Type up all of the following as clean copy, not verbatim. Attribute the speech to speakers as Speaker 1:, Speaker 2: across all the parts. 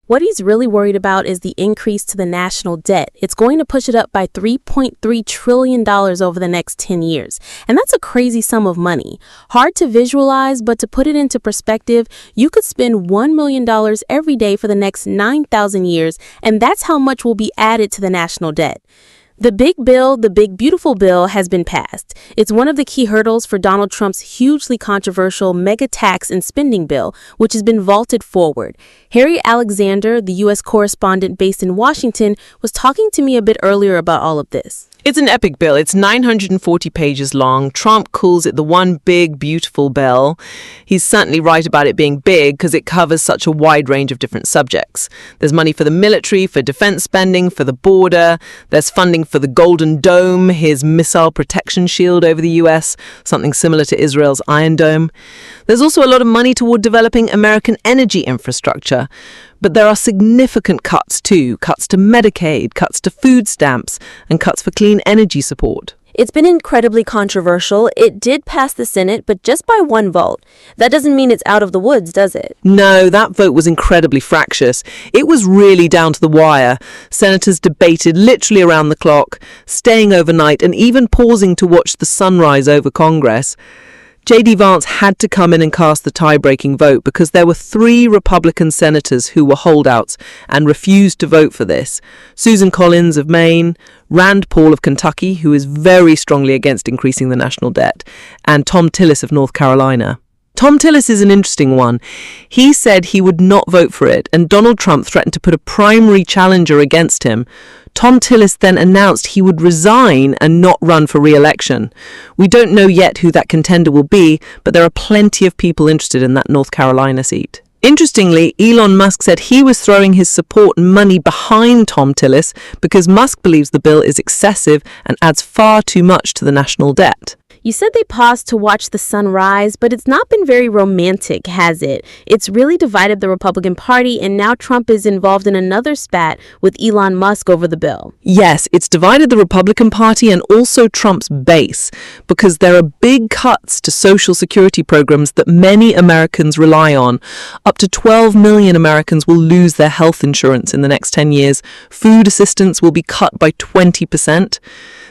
Speaker 1: What he's really worried about is the increase to the national debt. It's going to push it up by $3.3 trillion over the next 10 years. And that's a crazy sum of money. Hard to visualize, but to put it into perspective, you could spend $1 million every day for the next 9,000 years, and that's how much will be added to the national debt. The big bill, the big beautiful bill, has been passed. It's one of the key hurdles for Donald Trump's hugely controversial mega tax and spending bill, which has been vaulted forward. Harry Alexander, the U.S. correspondent based in Washington, was talking to me a bit earlier about all of this.
Speaker 2: It's an epic bill. It's 940 pages long. Trump calls it the one big, beautiful bill. He's certainly right about it being big because it covers such a wide range of different subjects. There's money for the military, for defense spending, for the border. There's funding for the Golden Dome, his missile protection shield over the U.S., something similar to Israel's Iron Dome. There's also a lot of money toward developing American energy infrastructure. But there are significant cuts too, cuts to Medicaid, cuts to food stamps, and cuts for clean energy support.
Speaker 3: It's been incredibly controversial. It did pass the Senate, but just by one vote. That doesn't mean it's out of the woods, does it?
Speaker 2: No, that vote was incredibly fractious. It was really down to the wire. Senators debated literally around the clock, staying overnight and even pausing to watch the sunrise over Congress. J.D. Vance had to come in and cast the tie-breaking vote because there were 3 Republican senators who were holdouts and refused to vote for this. Susan Collins of Maine, Rand Paul of Kentucky, who is very strongly against increasing the national debt, and Tom Tillis of North Carolina. Tom Tillis is an interesting one. He said he would not vote for it, and Donald Trump threatened to put a primary challenger against him. Tom Tillis then announced he would resign and not run for re-election. We don't know yet who that contender will be, but there are plenty of people interested in that North Carolina seat. Interestingly, Elon Musk said he was throwing his support and money behind Tom Tillis because Musk believes the bill is excessive and adds far too much to the national debt.
Speaker 1: You said they paused to watch the sun rise, but it's not been very romantic, has it? It's really divided the Republican Party, and now Trump is involved in another spat with Elon Musk over the bill.
Speaker 2: Yes, it's divided the Republican Party and also Trump's base, because there are big cuts to Social Security programs that many Americans rely on. Up to 12 million Americans will lose their health insurance in the next 10 years. Food assistance will be cut by 20%.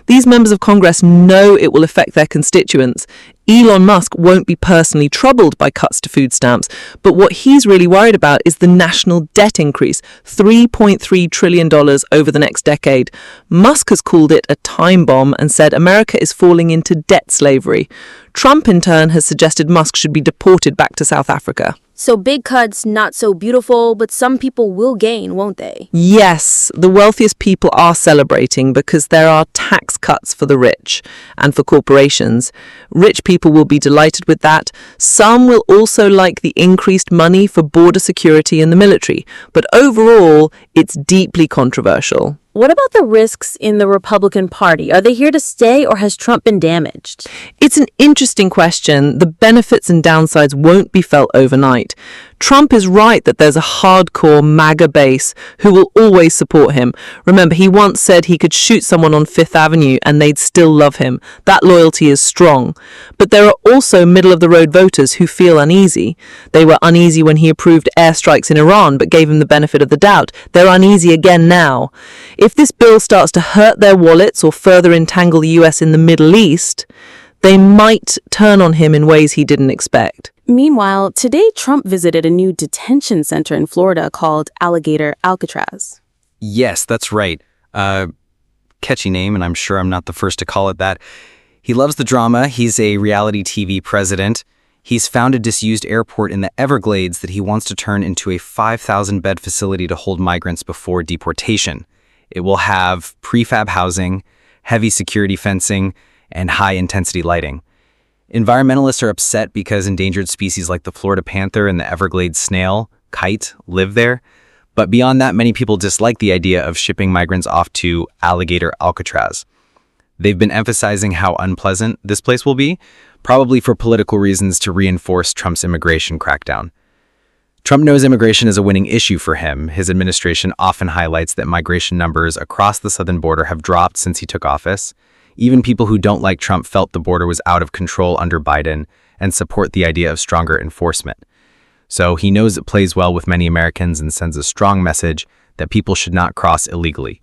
Speaker 2: These members of Congress know it will affect their constituents. Elon Musk won't be personally troubled by cuts to food stamps, but what he's really worried about is the national debt increase, $3.3 trillion over the next decade. Musk has called it a time bomb and said America is falling into debt slavery. Trump, in turn, has suggested Musk should be deported back to South Africa.
Speaker 3: So big cuts, not so beautiful, but some people will gain, won't they?
Speaker 2: Yes, the wealthiest people are celebrating because there are tax cuts for the rich and for corporations. Rich people will be delighted with that. Some will also like the increased money for border security and the military. But overall, it's deeply controversial.
Speaker 1: What about the risks in the Republican Party? Are they here to stay, or has Trump been damaged?
Speaker 2: It's an interesting question. The benefits and downsides won't be felt overnight. Trump is right that there's a hardcore MAGA base who will always support him. Remember, he once said he could shoot someone on Fifth Avenue and they'd still love him. That loyalty is strong. But there are also middle-of-the-road voters who feel uneasy. They were uneasy when he approved airstrikes in Iran but gave him the benefit of the doubt. They're uneasy again now. If this bill starts to hurt their wallets or further entangle the US in the Middle East, they might turn on him in ways he didn't expect.
Speaker 1: Meanwhile, today Trump visited a new detention center in Florida called Alcatraz.
Speaker 4: Yes, that's right. Catchy name, and I'm sure I'm not the first to call it that. He loves the drama. He's a reality TV president. He's found a disused airport in the Everglades that he wants to turn into a 5,000-bed facility to hold migrants before deportation. It will have prefab housing, heavy security fencing, and high-intensity lighting. Environmentalists are upset because endangered species like the Florida panther and the Everglades snail, kite, live there. But beyond that, many people dislike the idea of shipping migrants off to alligator Alcatraz. They've been emphasizing how unpleasant this place will be, probably for political reasons to reinforce Trump's immigration crackdown. Trump knows immigration is a winning issue for him. His administration often highlights that migration numbers across the southern border have dropped since he took office. Even people who don't like Trump felt the border was out of control under Biden and support the idea of stronger enforcement. So he knows it plays well with many Americans and sends a strong message that people should not cross illegally.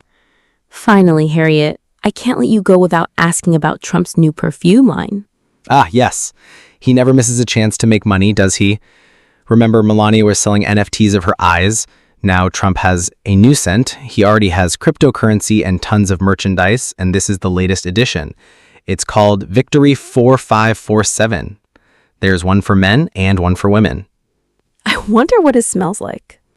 Speaker 3: Finally, Harriet, I can't let you go without asking about Trump's new perfume line.
Speaker 4: Ah, yes. He never misses a chance to make money, does he? Remember, Melania was selling NFTs of her eyes. Now Trump has a new scent. He already has cryptocurrency and tons of merchandise, and this is the latest edition. It's called Victory 4547. There's one for men and one for women.
Speaker 3: I wonder what it smells like.